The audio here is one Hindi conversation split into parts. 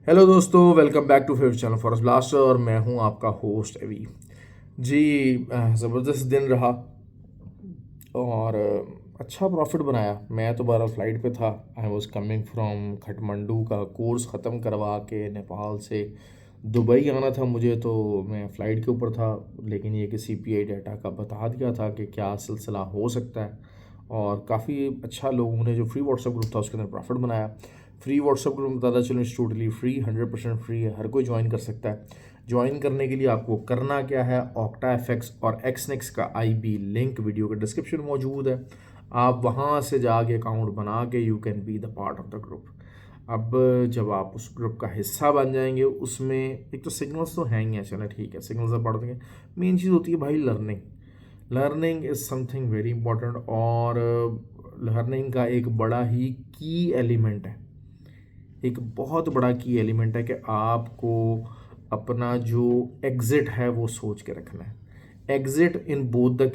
हेलो दोस्तों, welcome back to favourite channel forest blaster और मैं हूं आपका होस्ट एवी जी। ज़बरदस्त दिन रहा और अच्छा प्रॉफिट बनाया। मैं तो बहरहाल फ़्लाइट पे था। I was coming from Kathmandu का कोर्स ख़त्म करवा के नेपाल से दुबई आना था मुझे, तो मैं फ़्लाइट के ऊपर था। लेकिन ये कि सीपीआई डाटा का बता दिया था कि क्या सिलसिला हो सकता है, और काफ़ी अच्छा लोगों ने जो फ्री व्हाट्सएप ग्रुप था उसके अंदर प्रॉफिट बनाया। फ्री व्हाट्सएप ग्रुप में बताता चलो, इट्स टोटली फ्री, 100% फ्री है, हर कोई ज्वाइन कर सकता है। ज्वाइन करने के लिए आपको करना क्या है, ऑक्टा एफएक्स और एक्सनेक्स का आईबी लिंक वीडियो के डिस्क्रिप्शन मौजूद है। आप वहाँ से जाके अकाउंट बना के you can be the part of the group. अब जब आप उस ग्रुप का हिस्सा बन जाएंगे, उसमें एक तो सिग्नल्स तो हैं ही हैं, चलो ठीक है, सिग्नल्स आप पढ़ देंगे। मेन चीज़ होती है भाई learning. Learning is something very important, और लर्निंग का एक बड़ा ही की एलिमेंट है, एक बहुत बड़ा की एलिमेंट है कि आपको अपना जो एग्ज़िट है वो सोच के रखना है। Exit in both the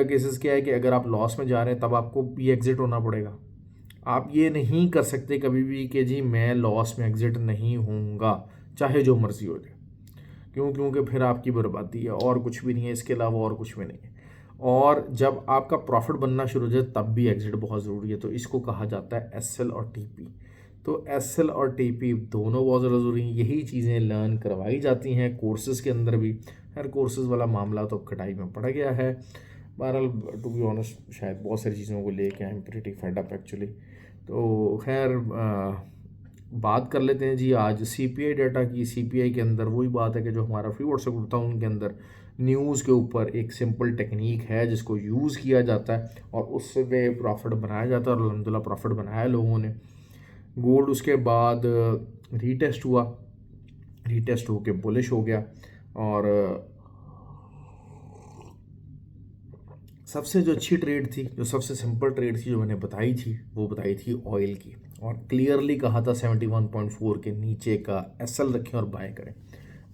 cases क्या है कि अगर आप लॉस में जा रहे हैं तब आपको भी एग्ज़िट होना पड़ेगा। आप ये नहीं कर सकते कभी भी कि जी मैं लॉस में एग्ज़िट नहीं होऊंगा, चाहे जो मर्ज़ी हो जाए। क्योंकि फिर आपकी बर्बादी है, और कुछ भी नहीं है, इसके अलावा और कुछ भी नहीं है। और जब आपका प्रॉफिट बनना शुरू हो जाए तब भी एग्जिट बहुत ज़रूरी है, तो इसको कहा जाता है एसएल और टीपी। तो एसएल और टीपी दोनों बहुत ज़्यादा ज़रूरी हैं। यही चीज़ें लर्न करवाई जाती हैं कोर्सेज़ के अंदर भी। हर कोर्सेज़ वाला मामला तो कटाई में पड़ गया है। बहरहाल, टू बी ऑनेस्ट, शायद बहुत सारी चीज़ों को लेके I am pretty fed up actually. तो खैर, बात कर लेते हैं जी आज सीपीआई डाटा की। सीपीआई के अंदर वही बात है कि जो हमारा फ्री व्हाट्सएप ग्रुप था उनके अंदर न्यूज़ के ऊपर एक सिंपल टेक्निक है जिसको यूज़ किया जाता है और उससे पे प्रॉफिट बनाया जाता है, और अलहमदिल्ला प्रॉफिट बनाया लोगों ने। गोल्ड उसके बाद रीटेस्ट हुआ, रीटेस्ट होके बुलिश हो गया। और सबसे जो अच्छी ट्रेड थी, जो सबसे सिंपल ट्रेड थी जो मैंने बताई थी, वो बताई थी ऑयल की, और क्लियरली कहा था 71.4 के नीचे का एसएल रखें और बाय करें।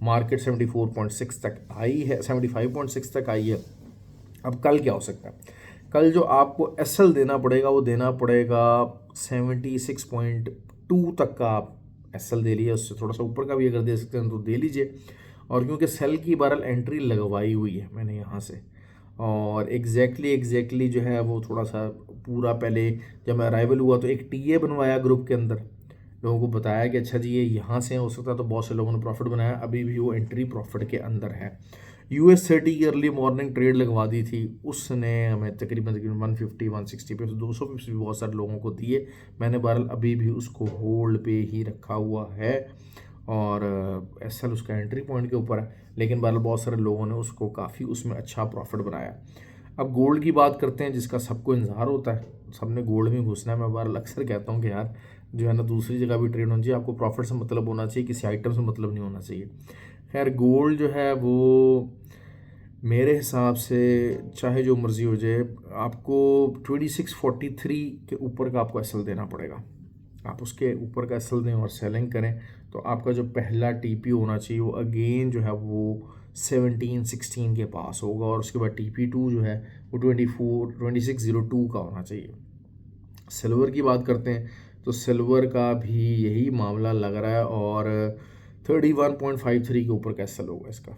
मार्केट 74.6 तक आई है, 75.6 तक आई है। अब कल क्या हो सकता है? कल जो आपको एसएल देना पड़ेगा वो देना पड़ेगा 76.2 तक का। आप एसएल दे लिए, उससे थोड़ा सा ऊपर का भी अगर दे सकते हैं तो दे लीजिए। और क्योंकि सेल की बहरहाल एंट्री लगवाई हुई है मैंने यहाँ से, और एग्जैक्टली जो है वो थोड़ा सा पूरा, पहले जब मैं अराइवल हुआ तो एक टीए बनवाया ग्रुप के अंदर, लोगों को बताया कि अच्छा जी ये यहाँ से हो सकता है, तो बहुत से लोगों ने प्रॉफिट बनाया। अभी भी वो एंट्री प्रॉफिट के अंदर है। US30 की अर्ली मॉर्निंग ट्रेड लगवा दी थी, उसने हमें तकरीबन तकरीबन 150 160 पे 200 पिप्स भी बहुत सारे लोगों को दिए। मैंने बहरहाल अभी भी उसको होल्ड पे ही रखा हुआ है, और एसएल उसका एंट्री पॉइंट के ऊपर है। लेकिन बहरहाल बहुत सारे लोगों ने उसको काफ़ी उसमें अच्छा प्रॉफिट बनाया। अब गोल्ड की बात करते हैं, जिसका सबको इंतजार होता है, सबने गोल्ड में घुसना है। मैं बहरहाल अक्सर कहता हूँ कि यार जो है ना, दूसरी जगह भी ट्रेड होनी चाहिए, आपको प्रॉफिट से मतलब होना चाहिए, किसी आइटम से मतलब नहीं होना चाहिए। खैर, गोल्ड जो है वो मेरे हिसाब से चाहे जो मर्ज़ी हो जाए, आपको 2643 के ऊपर का आपको एसएल देना पड़ेगा। आप उसके ऊपर का एसएल दें और सेलिंग करें तो आपका जो पहला टीपी होना चाहिए वो अगेन जो है वो 1716 के पास होगा, और उसके बाद टीपी2 जो है वो 2602 का होना चाहिए। सिल्वर की बात करते हैं तो सिल्वर का भी यही मामला लग रहा है, और 31.53 के ऊपर का एसएल होगा इसका।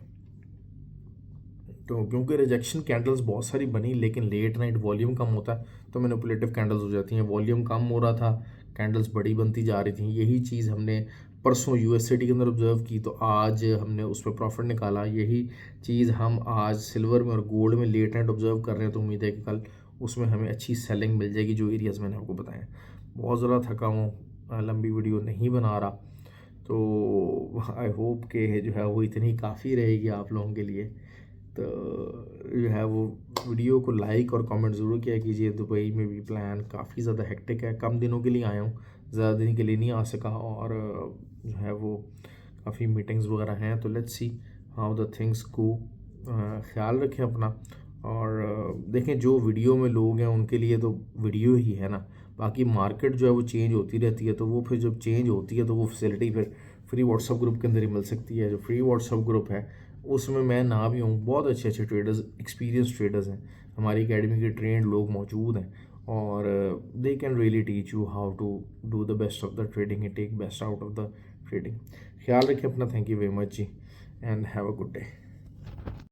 तो क्योंकि रिजेक्शन कैंडल्स बहुत सारी बनी, लेकिन लेट नाइट वॉल्यूम कम होता है तो मैनिपुलेटिव कैंडल्स हो जाती हैं। वॉल्यूम कम हो रहा था, कैंडल्स बड़ी बनती जा रही थी। यही चीज़ हमने परसों यूएसडी के अंदर ऑब्जर्व की, तो आज हमने उस पर प्रॉफिट निकाला। यही चीज़ हम आज सिल्वर में और गोल्ड में लेट नाइट ऑब्जर्व कर रहे हैं, तो उम्मीद है कि कल उसमें हमें अच्छी सेलिंग मिल जाएगी, जो एरियाज़ मैंने आपको बताए। बहुत ज़्यादा थका हूँ, लंबी वीडियो नहीं बना रहा, तो आई होप कि जो है वो इतनी काफ़ी रहेगी आप लोगों के लिए। तो जो है वो वीडियो को लाइक और कमेंट ज़रूर किया कीजिए। दुबई में भी प्लान काफ़ी ज़्यादा हेक्टिक है, कम दिनों के लिए आया हूँ, ज़्यादा दिन के लिए नहीं आ सका, और जो है वो काफ़ी मीटिंग्स वगैरह हैं। तो let's see how the things को। ख्याल रखें अपना, और देखें जो वीडियो में लोग हैं उनके लिए तो वीडियो ही है ना, बाकी मार्केट जो है वो चेंज होती रहती है। तो वो फिर जब चेंज होती है तो वो फैसिलिटी फिर फ्री व्हाट्सएप ग्रुप के अंदर ही मिल सकती है। जो फ्री व्हाट्सएप ग्रुप है उसमें मैं ना भी हूँ, बहुत अच्छे अच्छे ट्रेडर्स, एक्सपीरियंस ट्रेडर्स हैं, हमारी एकेडमी के ट्रेंड लोग मौजूद हैं, और they can really teach you how to do the best of the trading and take best out of the trading. ख्याल रखें अपना। थैंक यू वेरी मच जी and have a good day.